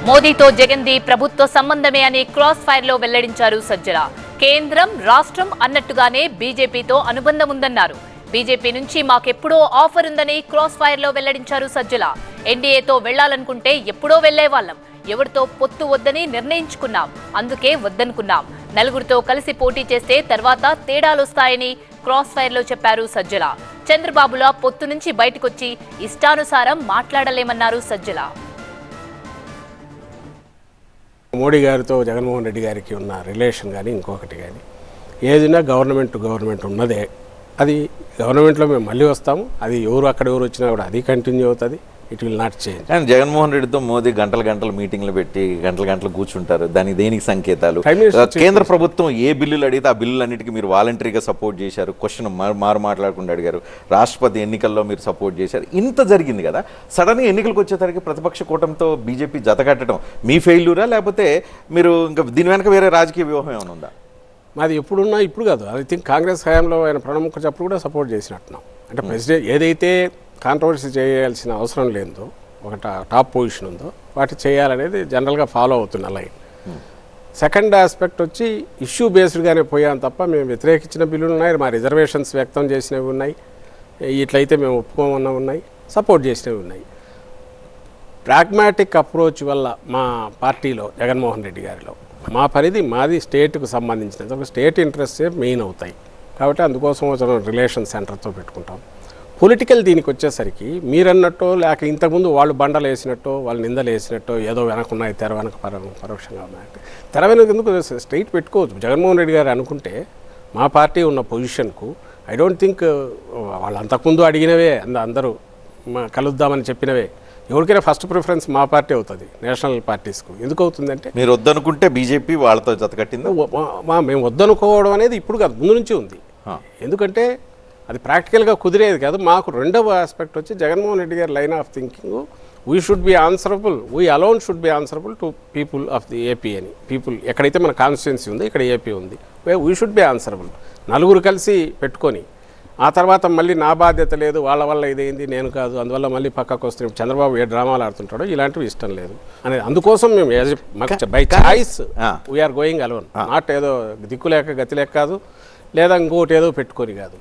మోదీతో జగన్ది ప్రభుత్వ సంబంధమే అని క్రాస్ ఫైర్ లో వెల్లడించారు సజ్జల. కేంద్రం రాష్ట్రం అన్నట్టుగానే బీజేపీతో అనుబంధం ఉందన్నారు. బీజేపీ నుంచి మాకెప్పుడో ఆఫర్ ఉందని క్రాస్ ఫైర్ లో వెల్లడించారు సజ్జల. ఎన్డీఏతో వెళ్లాలనుకుంటే ఎప్పుడో వెళ్లేవాళ్లం, ఎవరితో పొత్తు వద్దని నిర్ణయించుకున్నాం, అందుకే వద్దనుకున్నాం. నలుగురితో కలిసి పోటీ చేస్తే తర్వాత తేడాలొస్తాయని క్రాస్ ఫైర్ లో చెప్పారు సజ్జల. చంద్రబాబులా పొత్తు నుంచి బయటకొచ్చి ఇష్టానుసారం మాట్లాడలేమన్నారు సజ్జల. మోడీ గారితో జగన్మోహన్ రెడ్డి గారికి ఉన్న రిలేషన్ కానీ ఇంకొకటి కానీ ఏదైనా గవర్నమెంట్ ఉన్నదే. అది గవర్నమెంట్లో మేము మళ్ళీ వస్తాము. అది ఎవరు వచ్చినా కూడా అది కంటిన్యూ అవుతుంది. It will not change. And Jaganmohan రెడ్డితో మోదీ గంటల మీటింగ్లు పెట్టి గంటలు కూర్చుంటారు. దానికి దేనికి సంకేతాలు? కేంద్ర ప్రభుత్వం ఏ బిల్లులు అడిగితే ఆ బిల్లులన్నిటికీ మీరు వాలంటరీగా సపోర్ట్ చేశారు. క్వశ్చన్ మాట్లాడకుండా అడిగారు. రాష్ట్రపతి ఎన్నికల్లో మీరు సపోర్ట్ చేశారు. ఇంత జరిగింది కదా, సడన్గా ఎన్నికలకు వచ్చేసరికి ప్రతిపక్ష కూటమితో బీజేపీ జతకట్టడం మీ ఫెయిల్యూరా, లేకపోతే మీరు ఇంకా దీని వెనక వేరే రాజకీయ వ్యూహం ఏమైనా ఉందా? మాది ఎప్పుడున్నా ఇప్పుడు కాదు. ఐ థింక్ కాంగ్రెస్ హయాంలో ఆయన ప్రణబ్ ముఖర్జీ అప్పుడు కూడా సపోర్ట్ చేసినట్టున్నాం. అంటే ప్రెసిడెంట్ ఏదైతే కాంట్రవర్సీ చేయాల్సిన అవసరం లేదో, ఒక టాప్ పొజిషన్ ఉందో వాటి చేయాలనేది జనరల్గా ఫాలో అవుతున్న లైన్. సెకండ్ ఆస్పెక్ట్ వచ్చి ఇష్యూ బేస్డ్గానే పోయాం తప్ప మేము వ్యతిరేకించిన బిల్లులు ఉన్నాయి, మా రిజర్వేషన్స్ వ్యక్తం చేసినవి ఉన్నాయి, ఇట్లయితే మేము ఒప్పుకోమన్నవి ఉన్నాయి, సపోర్ట్ చేసినవి ఉన్నాయి. ప్రాగ్మాటిక్ అప్రోచ్ వల్ల మా పార్టీలో జగన్మోహన్ రెడ్డి గారిలో మా పరిధి మాది స్టేట్కు సంబంధించినది, ఒక స్టేట్ ఇంట్రెస్టే మెయిన్ అవుతాయి. కాబట్టి అందుకోసం రిలేషన్ సెంటర్తో పెట్టుకుంటాం. పొలిటికల్ దీనికి వచ్చేసరికి మీరన్నట్టు లేక ఇంతకుముందు వాళ్ళు బండలు వేసినట్టు, వాళ్ళు నిందలు వేసినట్టు, ఏదో వెనకున్నాయి తెర వెనక పరోక్షంగా ఉన్నాయంటే తెర వెనక ఎందుకు స్ట్రైట్ పెట్టుకోవచ్చు. జగన్మోహన్ రెడ్డి గారు అనుకుంటే మా పార్టీ ఉన్న పొజిషన్కు ఐ డోంట్ థింక్ వాళ్ళు అంతకుముందు అడిగినవే, అందరూ కలుద్దామని చెప్పినవే. ఎవరికైనా ఫస్ట్ ప్రిఫరెన్స్ మా పార్టీ అవుతుంది నేషనల్ పార్టీస్కు. ఎందుకు అవుతుందంటే మీరు వద్దనుకుంటే బీజేపీ వాళ్ళతో జతకట్టింది. మేము వద్దనుకోవడం అనేది ఇప్పుడు కాదు, ముందు నుంచి ఉంది. ఎందుకంటే అది ప్రాక్టికల్గా కుదిరేది కాదు. మాకు రెండవ ఆస్పెక్ట్ వచ్చి జగన్మోహన్ రెడ్డి గారి line of thinking, we should be answerable, we alone should be answerable to people of the AP అని. పీపుల్ ఎక్కడైతే మన కాన్స్టిట్యున్సీ ఉంది, ఇక్కడ ఏపీ ఉంది, వీ షుడ్ బి ఆన్సరబుల్. నలుగురు కలిసి పెట్టుకొని ఆ తర్వాత మళ్ళీ నా బాధ్యత లేదు, వాళ్ళ వల్ల ఇదేంది, నేను కాదు, అందువల్ల మళ్ళీ పక్కకు వస్తే చంద్రబాబు ఏ డ్రామాలు ఆడుతుంటాడో ఇలాంటివి ఇష్టం లేదు అనేది. అందుకోసం మేము by choice we are going alone. Not ఏదో దిక్కు లేక గతి లేక కాదు, లేదా ఇంకోటి ఏదో పెట్టుకొని కాదు.